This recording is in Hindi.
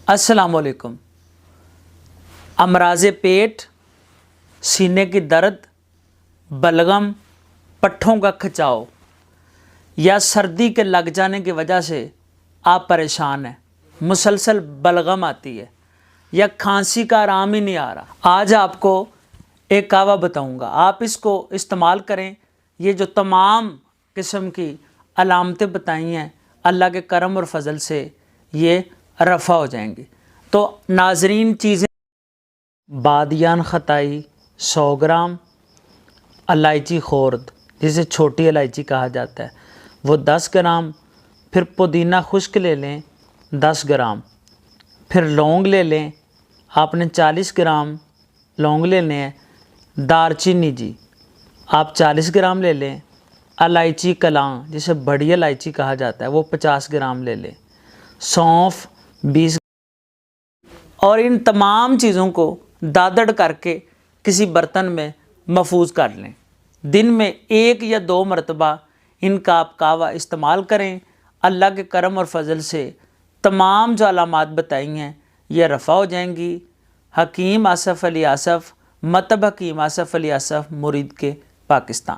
अस्सलामुअलैकुम। अमराज़ पेट, सीने की दर्द, बलगम, पट्ठों का खिंचाव या सर्दी के लग जाने की वजह से आप परेशान हैं, मुसलसल बलगम आती है या खांसी का आराम ही नहीं आ रहा, आज आपको एक कावा बताऊंगा। आप इसको इस्तेमाल करें। ये जो तमाम किस्म की अलामतें बताई हैं, अल्लाह के करम और फजल से ये रफ़ा हो जाएंगी। तो नाजरीन, चीज़ें: बादियान खताई 100 ग्राम, इलायची खोर्द जिसे छोटी इलायची कहा जाता है वो 10 ग्राम, फिर पुदीना खुश्क ले लें 10 ग्राम, फिर लौंग ले लें, आपने 40 ग्राम लौंग लेने हैं। दालचीनी जी आप 40 ग्राम ले लें। इलायची कलां जिसे बड़ी इलायची कहा जाता है वो 50 ग्राम ले लें। सौंफ 20। और इन तमाम चीज़ों को दादड़ करके किसी बर्तन में महफूज कर लें। दिन में 1 या 2 मरतबा इनका आप कावा इस्तेमाल करें। अल्लाह के करम और फजल से तमाम जो अलामात बताई हैं ये रफ़ा हो जाएंगी। हकीम आसफ़ अली आसफ़, मतब हकीम आसफ़ अली आसफ़, मुरीद के, पाकिस्तान।